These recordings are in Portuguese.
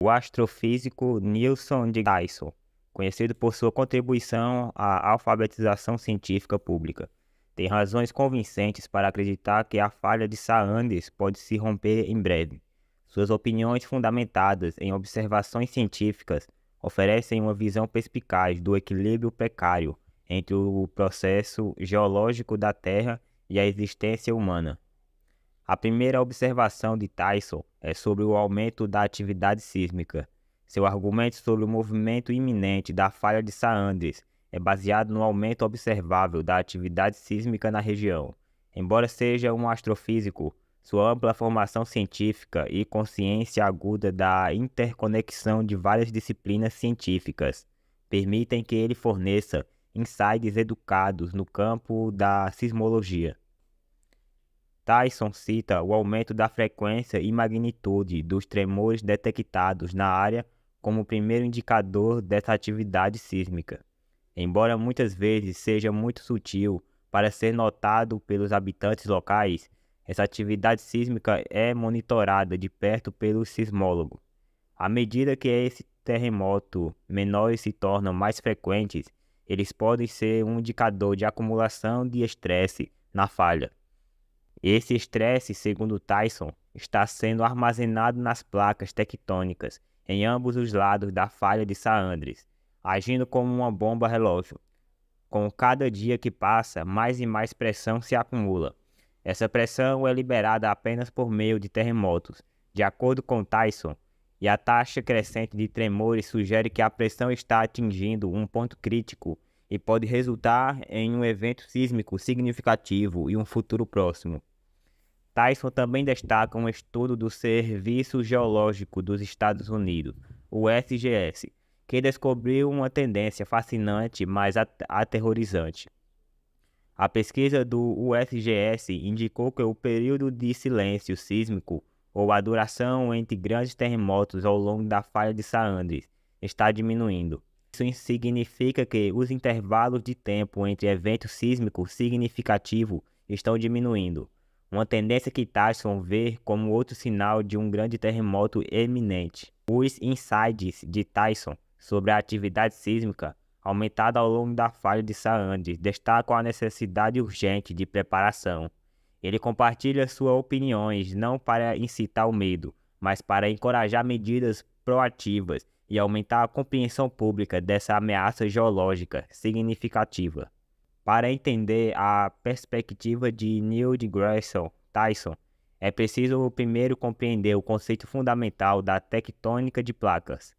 O astrofísico Neilson deGrasse Tyson, conhecido por sua contribuição à alfabetização científica pública, tem razões convincentes para acreditar que a falha de Saanders pode se romper em breve. Suas opiniões fundamentadas em observações científicas oferecem uma visão perspicaz do equilíbrio precário entre o processo geológico da Terra e a existência humana. A primeira observação de Tyson é sobre o aumento da atividade sísmica. Seu argumento sobre o movimento iminente da falha de Saanders é baseado no aumento observável da atividade sísmica na região. Embora seja um astrofísico, sua ampla formação científica e consciência aguda da interconexão de várias disciplinas científicas permitem que ele forneça insights educados no campo da sismologia. Tyson cita o aumento da frequência e magnitude dos tremores detectados na área como o primeiro indicador dessa atividade sísmica. Embora muitas vezes seja muito sutil para ser notado pelos habitantes locais, essa atividade sísmica é monitorada de perto pelos sismólogos. À medida que esses terremotos menores se tornam mais frequentes, eles podem ser um indicador de acumulação de estresse na falha. Esse estresse, segundo Tyson, está sendo armazenado nas placas tectônicas em ambos os lados da falha de Saanders, agindo como uma bomba relógio. Com cada dia que passa, mais e mais pressão se acumula. Essa pressão é liberada apenas por meio de terremotos, de acordo com Tyson, e a taxa crescente de tremores sugere que a pressão está atingindo um ponto crítico e pode resultar em um evento sísmico significativo em um futuro próximo. Tyson também destaca um estudo do Serviço Geológico dos Estados Unidos, o SGS, que descobriu uma tendência fascinante, mas aterrorizante. A pesquisa do USGS indicou que o período de silêncio sísmico, ou a duração entre grandes terremotos ao longo da falha de Saanders, está diminuindo. Isso significa que os intervalos de tempo entre eventos sísmicos significativos estão diminuindo. Uma tendência que Tyson vê como outro sinal de um grande terremoto iminente. Os insights de Tyson sobre a atividade sísmica aumentada ao longo da falha de Saanders destacam a necessidade urgente de preparação. Ele compartilha suas opiniões não para incitar o medo, mas para encorajar medidas proativas e aumentar a compreensão pública dessa ameaça geológica significativa. Para entender a perspectiva de Neil deGrasse Tyson, é preciso primeiro compreender o conceito fundamental da tectônica de placas.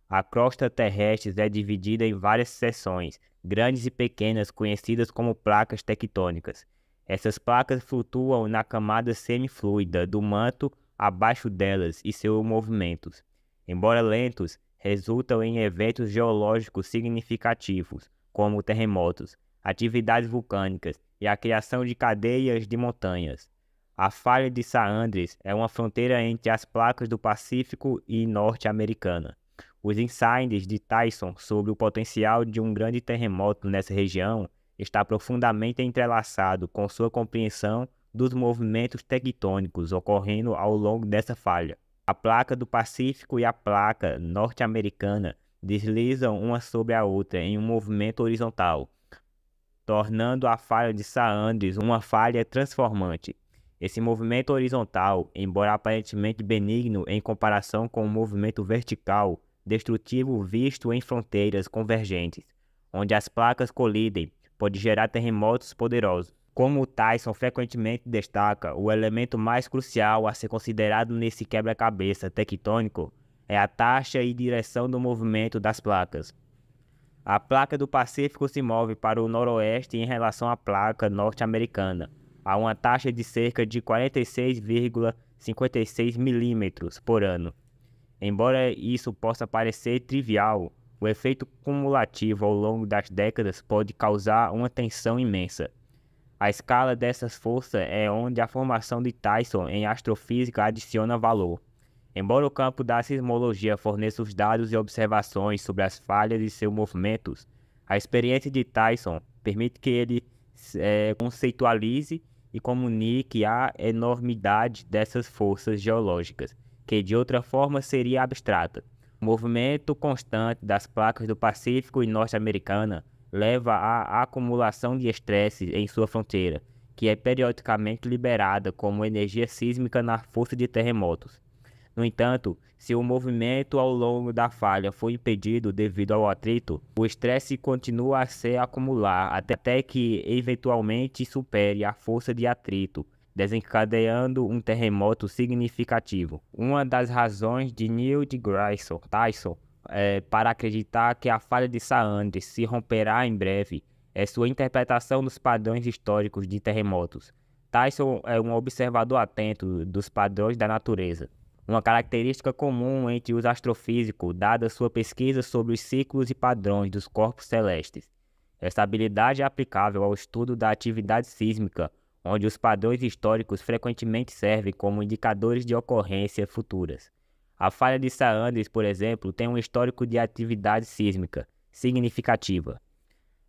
A crosta terrestre é dividida em várias seções, grandes e pequenas, conhecidas como placas tectônicas. Essas placas flutuam na camada semifluida do manto abaixo delas e seus movimentos, embora lentos, resultam em eventos geológicos significativos, como terremotos, atividades vulcânicas e a criação de cadeias de montanhas. A falha de Saanders é uma fronteira entre as placas do Pacífico e norte-americana. Os insights de Tyson sobre o potencial de um grande terremoto nessa região está profundamente entrelaçado com sua compreensão dos movimentos tectônicos ocorrendo ao longo dessa falha. A placa do Pacífico e a placa norte-americana deslizam uma sobre a outra em um movimento horizontal, tornando a falha de Saanders uma falha transformante. Esse movimento horizontal, embora aparentemente benigno em comparação com o movimento vertical, destrutivo visto em fronteiras convergentes, onde as placas colidem, pode gerar terremotos poderosos. Como Tyson frequentemente destaca, o elemento mais crucial a ser considerado nesse quebra-cabeça tectônico é a taxa e direção do movimento das placas. A placa do Pacífico se move para o noroeste em relação à placa norte-americana, a uma taxa de cerca de 46,56 milímetros por ano. Embora isso possa parecer trivial, o efeito cumulativo ao longo das décadas pode causar uma tensão imensa. A escala dessas forças é onde a formação de Tyson em astrofísica adiciona valor. Embora o campo da sismologia forneça os dados e observações sobre as falhas e seus movimentos, a experiência de Tyson permite que ele conceitualize e comunique a enormidade dessas forças geológicas, que de outra forma seria abstrata. O movimento constante das placas do Pacífico e Norte-Americana leva à acumulação de estresse em sua fronteira, que é periodicamente liberada como energia sísmica na força de terremotos. No entanto, se o movimento ao longo da falha for impedido devido ao atrito, o estresse continua a se acumular até que eventualmente supere a força de atrito, desencadeando um terremoto significativo. Uma das razões de Neil deGrasse Tyson para acreditar que a falha de Saandre se romperá em breve é sua interpretação dos padrões históricos de terremotos. Tyson é um observador atento dos padrões da natureza, uma característica comum entre os astrofísicos, dada sua pesquisa sobre os ciclos e padrões dos corpos celestes. Essa habilidade é aplicável ao estudo da atividade sísmica, onde os padrões históricos frequentemente servem como indicadores de ocorrências futuras. A falha de Saandre, por exemplo, tem um histórico de atividade sísmica significativa.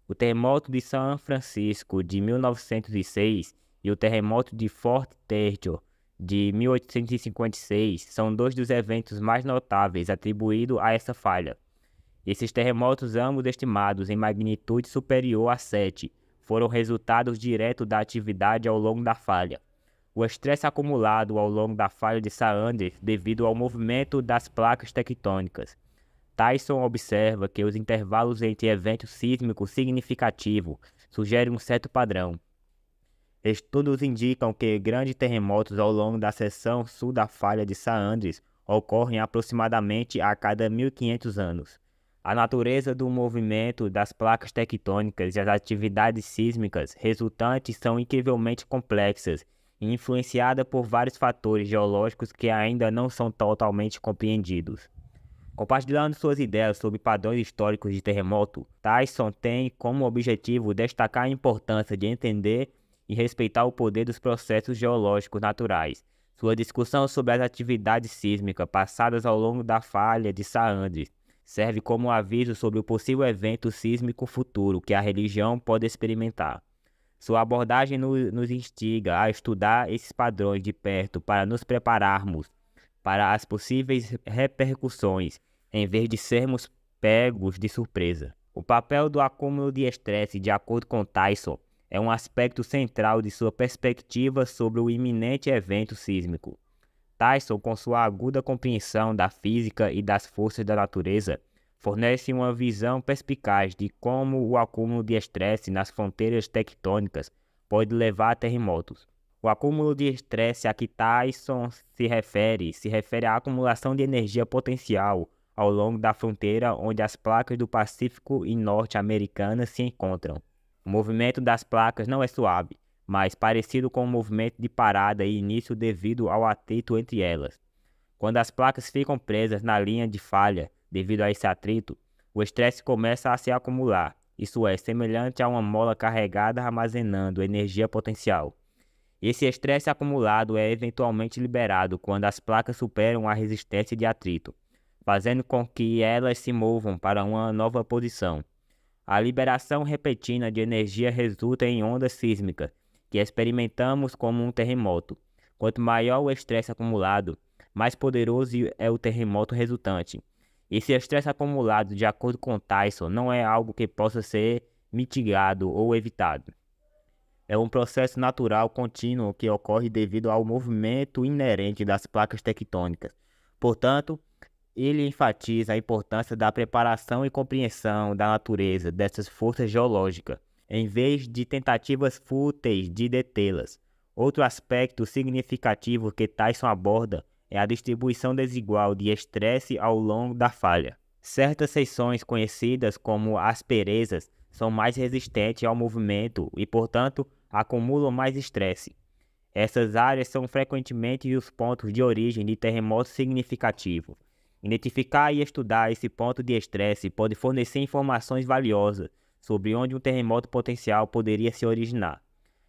O terremoto de São Francisco de 1906 e o terremoto de Fort Theodore de 1856 são dois dos eventos mais notáveis atribuídos a essa falha. Esses terremotos, ambos estimados em magnitude superior a 7, foram resultados diretos da atividade ao longo da falha. O estresse acumulado ao longo da falha de Saandre devido ao movimento das placas tectônicas. Tyson observa que os intervalos entre eventos sísmicos significativos sugerem um certo padrão. Estudos indicam que grandes terremotos ao longo da seção sul da falha de Saandre ocorrem aproximadamente a cada 1500 anos. A natureza do movimento das placas tectônicas e as atividades sísmicas resultantes são incrivelmente complexas e influenciadas por vários fatores geológicos que ainda não são totalmente compreendidos. Compartilhando suas ideias sobre padrões históricos de terremoto, Tyson tem como objetivo destacar a importância de entender e respeitar o poder dos processos geológicos naturais. Sua discussão sobre as atividades sísmicas passadas ao longo da falha de Saandre serve como um aviso sobre o possível evento sísmico futuro que a religião pode experimentar. Sua abordagem nos instiga a estudar esses padrões de perto para nos prepararmos para as possíveis repercussões, em vez de sermos pegos de surpresa. O papel do acúmulo de estresse, de acordo com Tyson, é um aspecto central de sua perspectiva sobre o iminente evento sísmico. Tyson, com sua aguda compreensão da física e das forças da natureza, fornece uma visão perspicaz de como o acúmulo de estresse nas fronteiras tectônicas pode levar a terremotos. O acúmulo de estresse a que Tyson se refere à acumulação de energia potencial ao longo da fronteira onde as placas do Pacífico e Norte-Americana se encontram. O movimento das placas não é suave, mas parecido com o movimento de parada e início devido ao atrito entre elas. Quando as placas ficam presas na linha de falha devido a esse atrito, o estresse começa a se acumular, isso é, semelhante a uma mola carregada armazenando energia potencial. Esse estresse acumulado é eventualmente liberado quando as placas superam a resistência de atrito, fazendo com que elas se movam para uma nova posição. A liberação repentina de energia resulta em ondas sísmicas, que experimentamos como um terremoto. Quanto maior o estresse acumulado, mais poderoso é o terremoto resultante. Esse estresse acumulado, de acordo com Tyson, não é algo que possa ser mitigado ou evitado. É um processo natural contínuo que ocorre devido ao movimento inerente das placas tectônicas. Portanto, ele enfatiza a importância da preparação e compreensão da natureza dessas forças geológicas, em vez de tentativas fúteis de detê-las. Outro aspecto significativo que Tyson aborda é a distribuição desigual de estresse ao longo da falha. Certas seções conhecidas como asperezas são mais resistentes ao movimento e, portanto, acumulam mais estresse. Essas áreas são frequentemente os pontos de origem de terremotos significativos. Identificar e estudar esse ponto de estresse pode fornecer informações valiosas sobre onde um terremoto potencial poderia se originar.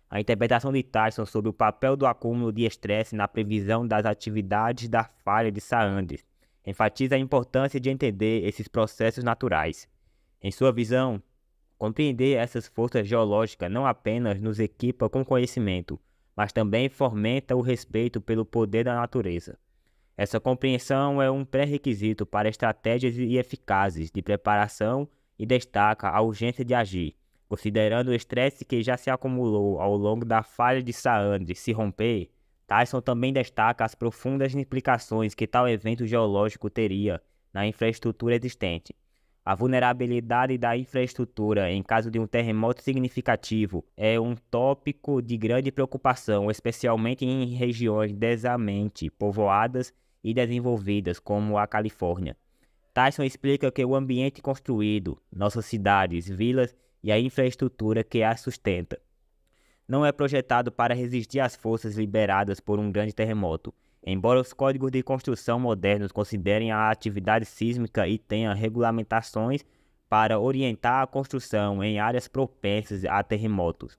A interpretação de Tyson sobre o papel do acúmulo de estresse na previsão das atividades da falha de Saandre enfatiza a importância de entender esses processos naturais. Em sua visão, compreender essas forças geológicas não apenas nos equipa com conhecimento, mas também fomenta o respeito pelo poder da natureza. Essa compreensão é um pré-requisito para estratégias eficazes de preparação e destaca a urgência de agir. Considerando o estresse que já se acumulou ao longo da falha de Saandre se romper, Tyson também destaca as profundas implicações que tal evento geológico teria na infraestrutura existente. A vulnerabilidade da infraestrutura em caso de um terremoto significativo é um tópico de grande preocupação, especialmente em regiões densamente povoadas e desenvolvidas, como a Califórnia. Tyson explica que o ambiente construído, nossas cidades, vilas e a infraestrutura que as sustenta, não é projetado para resistir às forças liberadas por um grande terremoto. Embora os códigos de construção modernos considerem a atividade sísmica e tenham regulamentações para orientar a construção em áreas propensas a terremotos,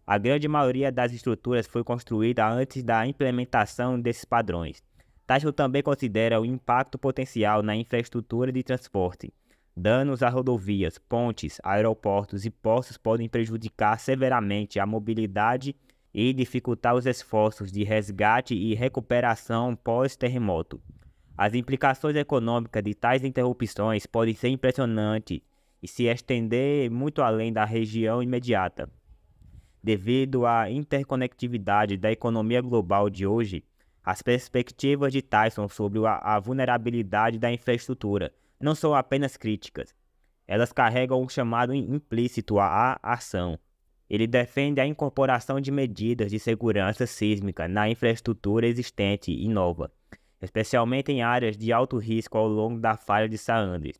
a grande maioria das estruturas foi construída antes da implementação desses padrões. Tyson também considera o impacto potencial na infraestrutura de transporte. Danos a rodovias, pontes, aeroportos e postos podem prejudicar severamente a mobilidade e dificultar os esforços de resgate e recuperação pós-terremoto. As implicações econômicas de tais interrupções podem ser impressionantes e se estender muito além da região imediata. Devido à interconectividade da economia global de hoje, as perspectivas de Tyson sobre a vulnerabilidade da infraestrutura não são apenas críticas, elas carregam um chamado implícito à ação. Ele defende a incorporação de medidas de segurança sísmica na infraestrutura existente e nova, especialmente em áreas de alto risco ao longo da falha de Saandre.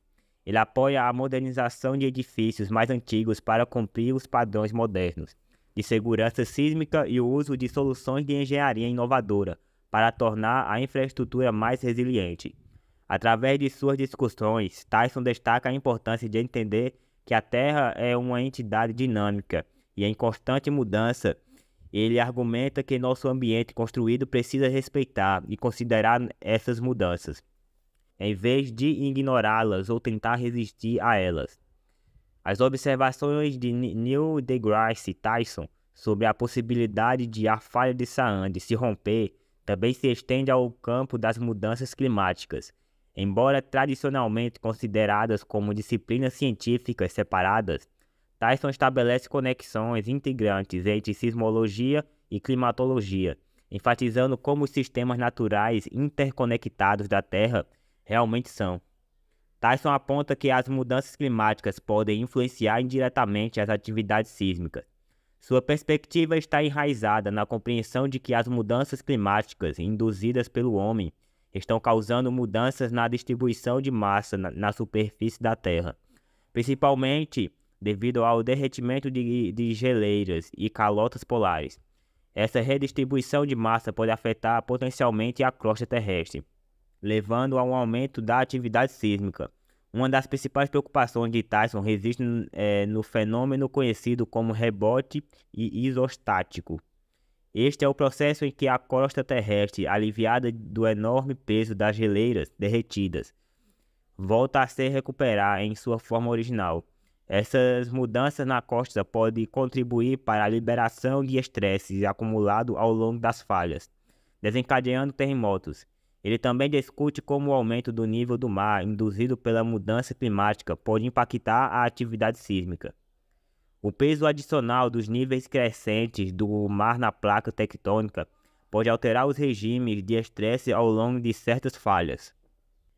Ele apoia a modernização de edifícios mais antigos para cumprir os padrões modernos de segurança sísmica e o uso de soluções de engenharia inovadora para tornar a infraestrutura mais resiliente. Através de suas discussões, Tyson destaca a importância de entender que a Terra é uma entidade dinâmica e em constante mudança. Ele argumenta que nosso ambiente construído precisa respeitar e considerar essas mudanças, em vez de ignorá-las ou tentar resistir a elas. As observações de Neil deGrasse Tyson sobre a possibilidade de a falha de Saandre se romper também se estende ao campo das mudanças climáticas. Embora tradicionalmente consideradas como disciplinas científicas separadas, Tyson estabelece conexões integrantes entre sismologia e climatologia, enfatizando como os sistemas naturais interconectados da Terra realmente são. Tyson aponta que as mudanças climáticas podem influenciar indiretamente as atividades sísmicas. Sua perspectiva está enraizada na compreensão de que as mudanças climáticas induzidas pelo homem estão causando mudanças na distribuição de massa na superfície da Terra, principalmente devido ao derretimento de geleiras e calotas polares. Essa redistribuição de massa pode afetar potencialmente a crosta terrestre, levando a um aumento da atividade sísmica. Uma das principais preocupações de Tyson reside no fenômeno conhecido como rebote isostático. Este é o processo em que a crosta terrestre, aliviada do enorme peso das geleiras derretidas, volta a se recuperar em sua forma original. Essas mudanças na costa podem contribuir para a liberação de estresse acumulado ao longo das falhas, desencadeando terremotos. Ele também discute como o aumento do nível do mar induzido pela mudança climática pode impactar a atividade sísmica. O peso adicional dos níveis crescentes do mar na placa tectônica pode alterar os regimes de estresse ao longo de certas falhas.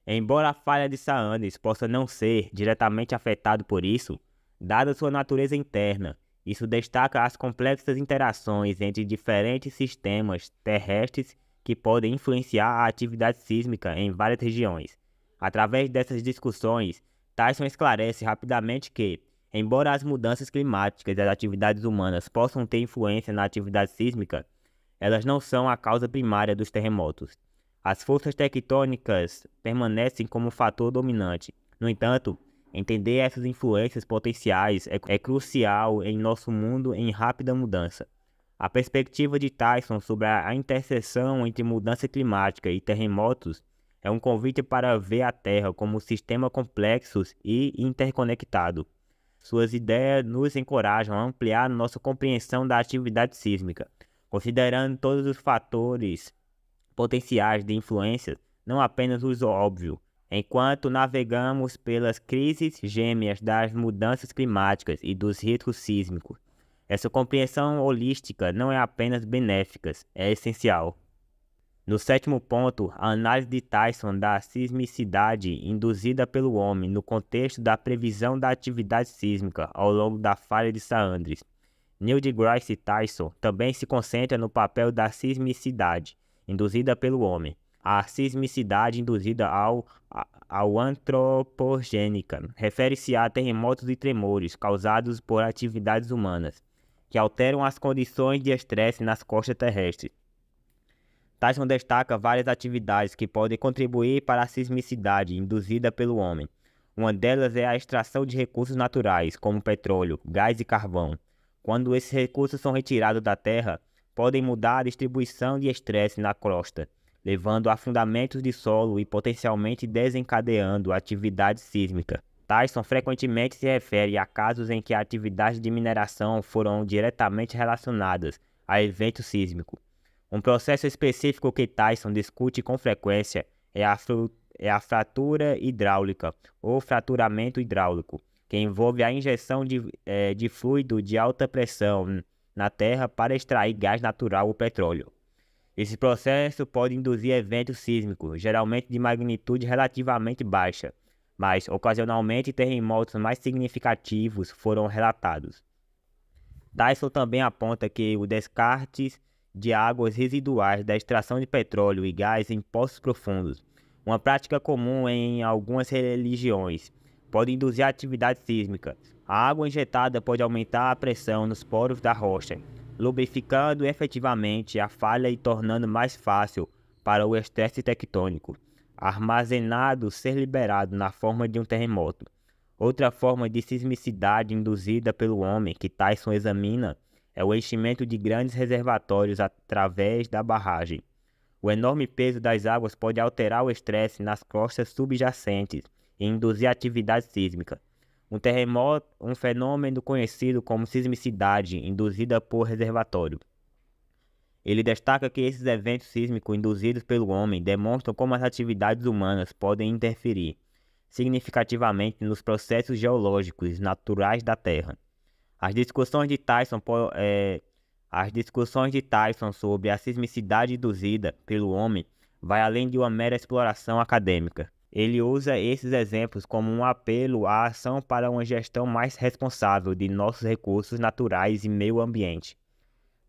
Embora a falha de Saandre possa não ser diretamente afetado por isso, dada sua natureza interna, isso destaca as complexas interações entre diferentes sistemas terrestres que podem influenciar a atividade sísmica em várias regiões. Através dessas discussões, Tyson esclarece rapidamente que, embora as mudanças climáticas e as atividades humanas possam ter influência na atividade sísmica, elas não são a causa primária dos terremotos. As forças tectônicas permanecem como fator dominante. No entanto, entender essas influências potenciais é crucial em nosso mundo em rápida mudança. A perspectiva de Tyson sobre a interseção entre mudança climática e terremotos é um convite para ver a Terra como um sistema complexo e interconectado. Suas ideias nos encorajam a ampliar nossa compreensão da atividade sísmica, considerando todos os fatores potenciais de influência. não apenas o óbvio. Enquanto navegamos pelas crises gêmeas das mudanças climáticas e dos riscos sísmicos, essa compreensão holística não é apenas benéfica, é essencial. No sétimo ponto, a análise de Tyson da sismicidade induzida pelo homem no contexto da previsão da atividade sísmica ao longo da falha de Saandres. Neil deGrasse Tyson também se concentra no papel da sismicidade induzida pelo homem. A sismicidade induzida ao antropogênica refere-se a terremotos e tremores causados por atividades humanas, que alteram as condições de estresse nas costas terrestres. Tyson destaca várias atividades que podem contribuir para a sismicidade induzida pelo homem. Uma delas é a extração de recursos naturais, como petróleo, gás e carvão. Quando esses recursos são retirados da terra, podem mudar a distribuição de estresse na crosta, levando a afundamentos de solo e potencialmente desencadeando atividade sísmica. Tyson frequentemente se refere a casos em que atividades de mineração foram diretamente relacionadas a evento sísmico. Um processo específico que Tyson discute com frequência é a fratura hidráulica ou fraturamento hidráulico, que envolve a injeção de fluido de alta pressão na terra para extrair gás natural ou petróleo. Esse processo pode induzir eventos sísmicos, geralmente de magnitude relativamente baixa, mas ocasionalmente terremotos mais significativos foram relatados. Tyson também aponta que o descarte de águas residuais da extração de petróleo e gás em poços profundos, uma prática comum em algumas religiões, pode induzir atividade sísmica. A água injetada pode aumentar a pressão nos poros da rocha, lubrificando efetivamente a falha e tornando mais fácil para o estresse tectônico armazenado ser liberado na forma de um terremoto. Outra forma de sismicidade induzida pelo homem que Tyson examina é o enchimento de grandes reservatórios através da barragem. O enorme peso das águas pode alterar o estresse nas costas subjacentes e induzir atividade sísmica. Um terremoto, um fenômeno conhecido como sismicidade induzida por reservatório. Ele destaca que esses eventos sísmicos induzidos pelo homem demonstram como as atividades humanas podem interferir significativamente nos processos geológicos naturais da Terra. As discussões de Tyson sobre a sismicidade induzida pelo homem vai além de uma mera exploração acadêmica. Ele usa esses exemplos como um apelo à ação para uma gestão mais responsável de nossos recursos naturais e meio ambiente.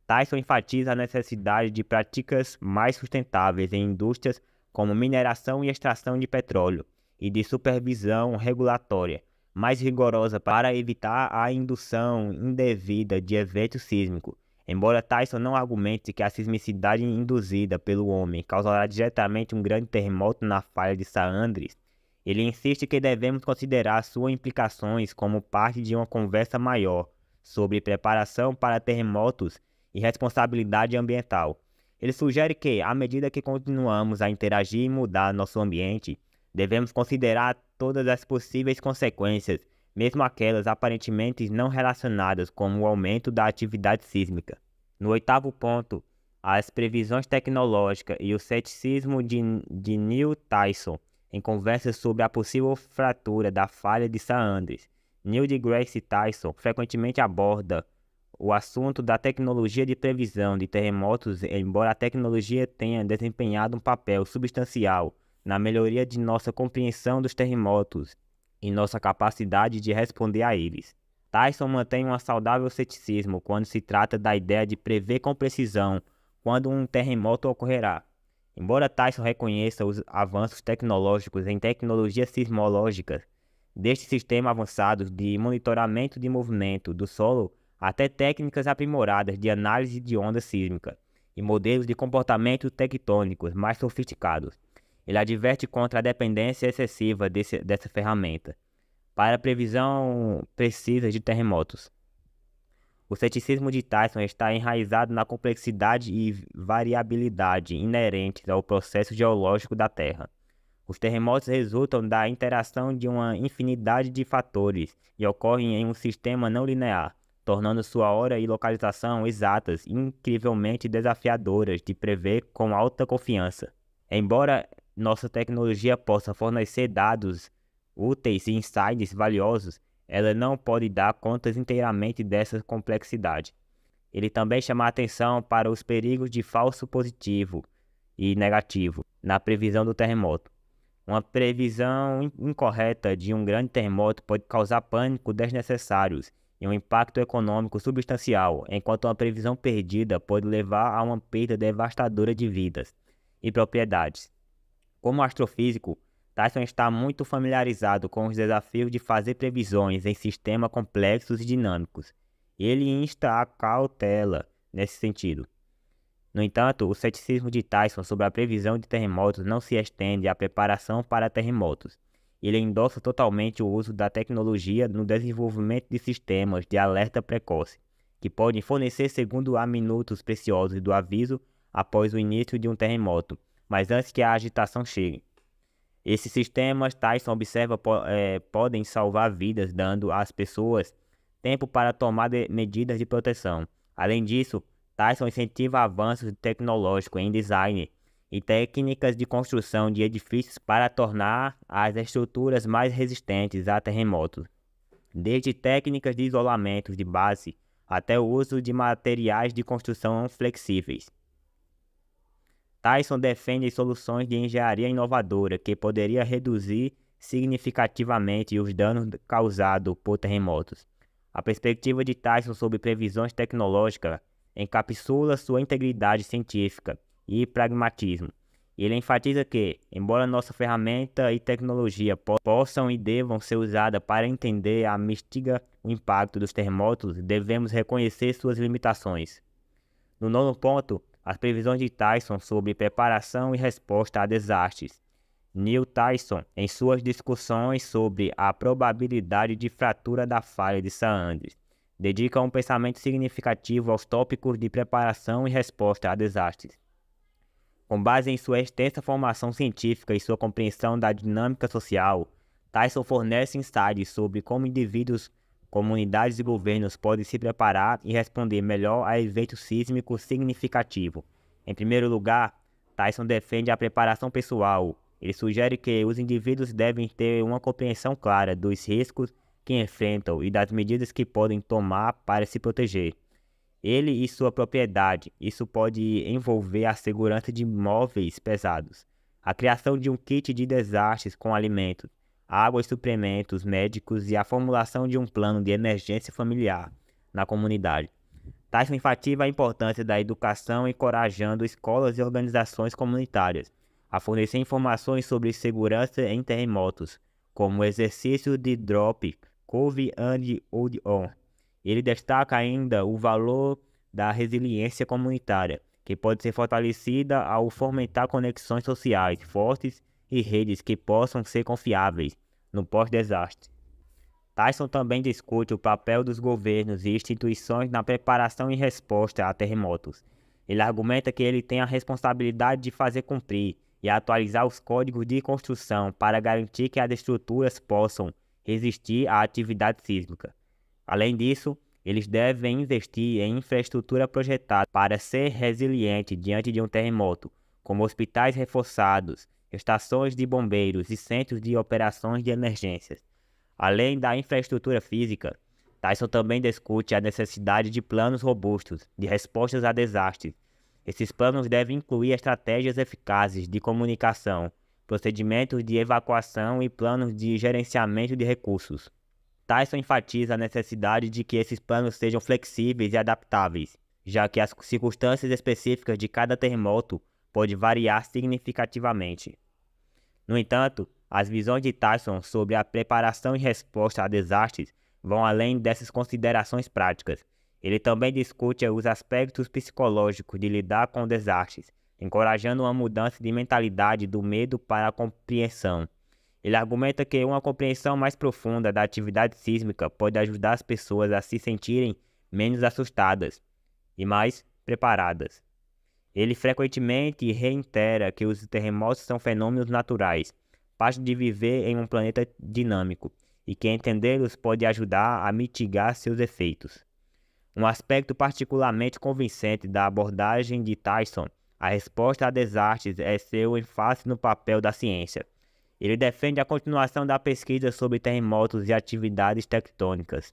Tyson enfatiza a necessidade de práticas mais sustentáveis em indústrias como mineração e extração de petróleo e de supervisão regulatória mais rigorosa para evitar a indução indevida de eventos sísmicos. Embora Tyson não argumente que a sismicidade induzida pelo homem causará diretamente um grande terremoto na falha de Saandres, ele insiste que devemos considerar suas implicações como parte de uma conversa maior sobre preparação para terremotos e responsabilidade ambiental. Ele sugere que, à medida que continuamos a interagir e mudar nosso ambiente, devemos considerar todas as possíveis consequências, mesmo aquelas aparentemente não relacionadas, como o aumento da atividade sísmica. No oitavo ponto, as previsões tecnológicas e o ceticismo de Neil Tyson em conversas sobre a possível fratura da falha de Saandres. Neil deGrasse Tyson frequentemente aborda o assunto da tecnologia de previsão de terremotos, embora a tecnologia tenha desempenhado um papel substancial na melhoria de nossa compreensão dos terremotos e nossa capacidade de responder a eles. Tyson mantém um saudável ceticismo quando se trata da ideia de prever com precisão quando um terremoto ocorrerá. Embora Tyson reconheça os avanços tecnológicos em tecnologias sismológicas, desde sistemas avançados de monitoramento de movimento do solo até técnicas aprimoradas de análise de onda sísmica e modelos de comportamento tectônicos mais sofisticados, ele adverte contra a dependência excessiva dessa ferramenta para a previsão precisa de terremotos. O ceticismo de Tyson está enraizado na complexidade e variabilidade inerentes ao processo geológico da Terra. Os terremotos resultam da interação de uma infinidade de fatores e ocorrem em um sistema não linear, tornando sua hora e localização exatas incrivelmente desafiadoras de prever com alta confiança. Embora nossa tecnologia possa fornecer dados úteis e insights valiosos, ela não pode dar conta inteiramente dessa complexidade. Ele também chama a atenção para os perigos de falso positivo e negativo na previsão do terremoto. Uma previsão incorreta de um grande terremoto pode causar pânico desnecessários e um impacto econômico substancial, enquanto uma previsão perdida pode levar a uma perda devastadora de vidas e propriedades. Como astrofísico, Tyson está muito familiarizado com os desafios de fazer previsões em sistemas complexos e dinâmicos. Ele insta a cautela nesse sentido. No entanto, o ceticismo de Tyson sobre a previsão de terremotos não se estende à preparação para terremotos. Ele endossa totalmente o uso da tecnologia no desenvolvimento de sistemas de alerta precoce, que podem fornecer segundos a minutos preciosos do aviso após o início de um terremoto, mas antes que a agitação chegue. Esses sistemas, Tyson observa, podem salvar vidas, dando às pessoas tempo para tomar medidas de proteção. Além disso, Tyson incentiva avanços tecnológicos em design e técnicas de construção de edifícios para tornar as estruturas mais resistentes a terremotos, desde técnicas de isolamento de base até o uso de materiais de construção flexíveis. Tyson defende soluções de engenharia inovadora que poderia reduzir significativamente os danos causados por terremotos. A perspectiva de Tyson sobre previsões tecnológicas encapsula sua integridade científica e pragmatismo. Ele enfatiza que, embora nossa ferramenta e tecnologia possam e devam ser usadas para entender e mitigar o impacto dos terremotos, devemos reconhecer suas limitações. No nono ponto, as previsões de Tyson sobre preparação e resposta a desastres. Neil Tyson, em suas discussões sobre a probabilidade de fratura da falha de San Andreas, dedica um pensamento significativo aos tópicos de preparação e resposta a desastres. Com base em sua extensa formação científica e sua compreensão da dinâmica social, Tyson fornece insights sobre como indivíduos, comunidades e governos podem se preparar e responder melhor a eventos sísmicos significativos. Em primeiro lugar, Tyson defende a preparação pessoal. Ele sugere que os indivíduos devem ter uma compreensão clara dos riscos que enfrentam e das medidas que podem tomar para se proteger. Ele e sua propriedade. Isso pode envolver a segurança de móveis pesados, a criação de um kit de desastres com alimentos, água e suplementos médicos e a formulação de um plano de emergência familiar na comunidade. Tyson enfatiza a importância da educação, encorajando escolas e organizações comunitárias a fornecer informações sobre segurança em terremotos, como o exercício de drop, cove and hold on. Ele destaca ainda o valor da resiliência comunitária, que pode ser fortalecida ao fomentar conexões sociais fortes e redes que possam ser confiáveis no pós-desastre. Tyson também discute o papel dos governos e instituições na preparação e resposta a terremotos. Ele argumenta que ele tem a responsabilidade de fazer cumprir e atualizar os códigos de construção para garantir que as estruturas possam resistir à atividade sísmica. Além disso, eles devem investir em infraestrutura projetada para ser resiliente diante de um terremoto, como hospitais reforçados, estações de bombeiros e centros de operações de emergências. Além da infraestrutura física, Tyson também discute a necessidade de planos robustos de respostas a desastres. Esses planos devem incluir estratégias eficazes de comunicação, procedimentos de evacuação e planos de gerenciamento de recursos. Tyson enfatiza a necessidade de que esses planos sejam flexíveis e adaptáveis, já que as circunstâncias específicas de cada terremoto podem variar significativamente. No entanto, as visões de Tyson sobre a preparação e resposta a desastres vão além dessas considerações práticas. Ele também discute os aspectos psicológicos de lidar com desastres, encorajando uma mudança de mentalidade do medo para a compreensão. Ele argumenta que uma compreensão mais profunda da atividade sísmica pode ajudar as pessoas a se sentirem menos assustadas e mais preparadas. Ele frequentemente reitera que os terremotos são fenômenos naturais, parte de viver em um planeta dinâmico, e que entendê-los pode ajudar a mitigar seus efeitos. Um aspecto particularmente convincente da abordagem de Tyson A resposta a Desartes é seu ênfase no papel da ciência. Ele defende a continuação da pesquisa sobre terremotos e atividades tectônicas,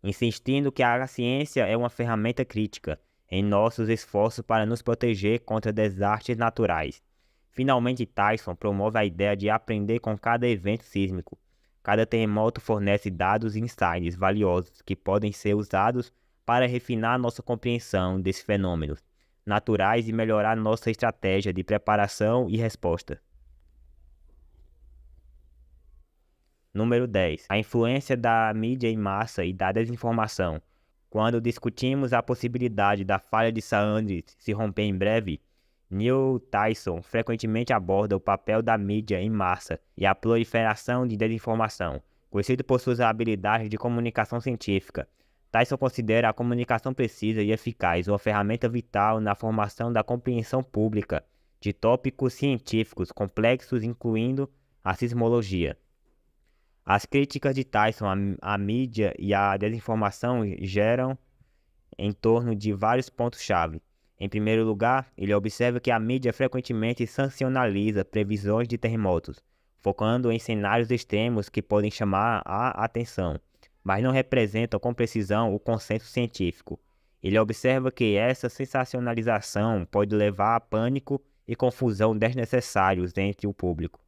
insistindo que a ciência é uma ferramenta crítica em nossos esforços para nos proteger contra desastres naturais. Finalmente, Tyson promove a ideia de aprender com cada evento sísmico. Cada terremoto fornece dados e insights valiosos que podem ser usados para refinar nossa compreensão desses fenômenos naturais e melhorar nossa estratégia de preparação e resposta. Número 10. A influência da mídia em massa e da desinformação. Quando discutimos a possibilidade da falha de Saunders se romper em breve, Neil Tyson frequentemente aborda o papel da mídia em massa e a proliferação de desinformação. Conhecido por suas habilidades de comunicação científica, Tyson considera a comunicação precisa e eficaz uma ferramenta vital na formação da compreensão pública de tópicos científicos complexos, incluindo a sismologia. As críticas de Tyson à mídia e à desinformação geram em torno de vários pontos-chave. Em primeiro lugar, ele observa que a mídia frequentemente sensacionaliza previsões de terremotos, focando em cenários extremos que podem chamar a atenção, mas não representam com precisão o consenso científico. Ele observa que essa sensacionalização pode levar a pânico e confusão desnecessários entre o público.